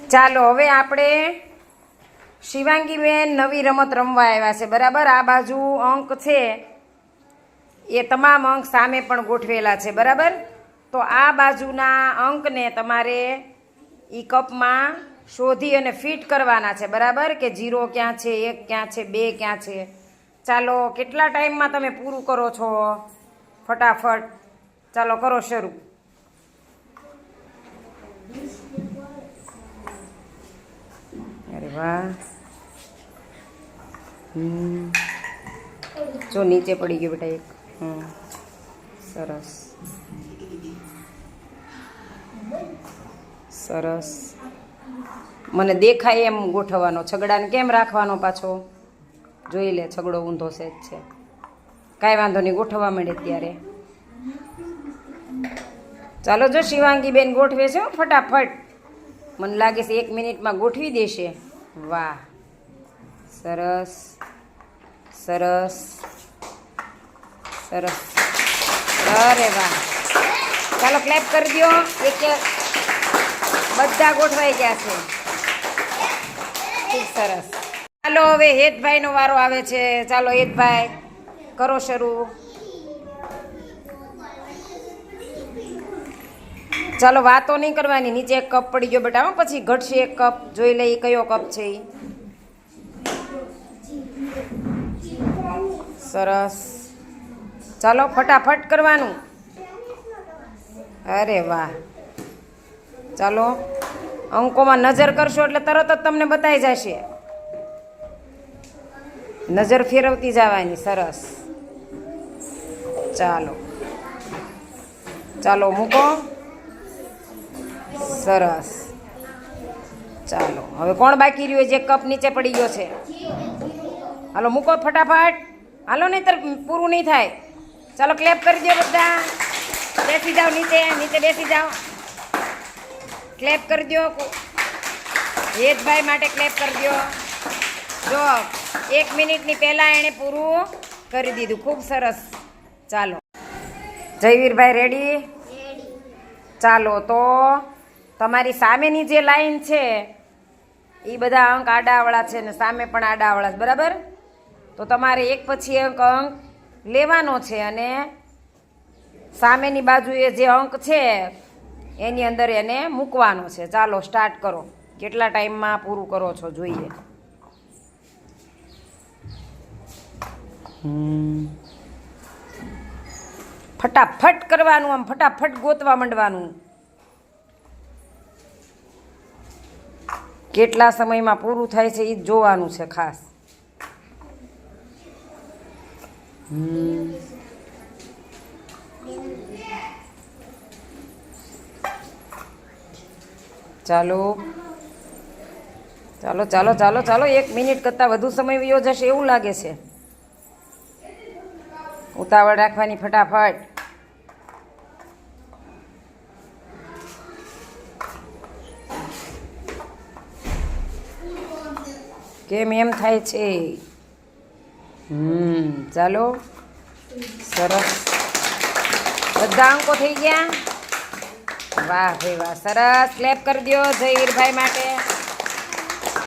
ચાલો હવે આપણે શિવાંગીબેન નવી રમત રમવા આવ્યા છે, બરાબર? આ બાજુ અંક છે એ તમામ અંક સામે પણ ગોઠવેલા છે, બરાબર? તો આ બાજુના અંકને તમારે ઈ કપમાં શોધી અને ફિટ કરવાના છે, બરાબર? કે 0 ક્યાં છે, 1 ક્યાં છે, 2 ક્યાં છે. ચાલો, કેટલા ટાઈમમાં તમે પૂરું કરો છો? ફટાફટ ચાલો કરો શરૂ. અરે વાહ, જો નીચે પડી ગયો બેટા એક. સરસ સરસ. મને દેખાય એમ ગોઠવવાનો. છગડાને કેમ રાખવાનો પાછો? જોઈ લે, છગડો ઊંધો સેજ છે. કાંઈ વાંધો નહીં, ગોઠવવા માંડે ત્યારે. ચાલો, જો શિવાંગીબેન ગોઠવે છે ફટાફટ. મને લાગે છે 1 મિનિટમાં ગોઠવી દેશે. વાહ, સરસ સરસ સરસ. અરે વાહ, ચાલો ક્લેપ કરી દો. એક બધા ગોઠવાઈ ગયા છે. ખૂબ સરસ. ચાલો હવે હેતભાઈનો વારો આવે છે. ચાલો હેતભાઈ, કરો શરૂ. ચાલો, વાતો નહીં કરવાની. નીચે એક કપ પડી ગયો બેટા, પછી ઘટશે એક કપ. જોઈ લઈ કયો કપ છે. સરસ. ચાલો ફટાફટ કરવાનું. અરે વાહ. ચાલો, અંકોમાં નજર કરશો એટલે તરત જ તમને બતાવી જશે. નજર ફેરવતી જવાની. સરસ. ચાલો ચાલો મૂકો. સરસ. ચાલો, હવે કોણ બાકી રહ્યું? જે કપ નીચે પડી ગયો છે. હાલો મૂકો ફટાફટ. હાલો, નહીંતર પૂરું નહીં થાય. ચાલો ક્લેપ કરી દો બધા. બેસી જાઓ નીચે, નીચે બેસી જાઓ. ક્લેપ કરી દો. હેતભાઈ માટે ક્લેપ કરી દો. જો 1 મિનિટની પહેલાં એણે પૂરું કરી દીધું. ખૂબ સરસ. ચાલો જયવીરભાઈ રેડી? ચાલો, તો તમારી સામેની જે લાઈન છે એ બધા અંક આડાવાળા છે ને સામે પણ આડાવાળા છે, બરાબર? તો તમારે એક પછી એક અંક લેવાનો છે અને સામેની બાજુએ જે અંક છે એની અંદર એને મૂકવાનો છે. ચાલો સ્ટાર્ટ કરો. કેટલા ટાઈમમાં પૂરું કરો છો જોઈએ. ફટાફટ કરવાનું. આમ ફટાફટ ગોતવા માંડવાનું. કેટલા સમયમાં પૂરું થાય છે એ જ જોવાનું છે ખાસ. ચાલો ચાલો ચાલો ચાલો ચાલો. 1 મિનિટ કરતાં વધુ સમય વયો જશે એવું લાગે છે. ઉતાવળ રાખવાની. ફટાફટ. કેમ એમ થાય છે? ચાલો. સરસ. બધા અંકો થઈ ગયા. વાહ ભાઈ વાહ. સરસ. ક્લેપ કરી દો જયવીરભાઈ માટે.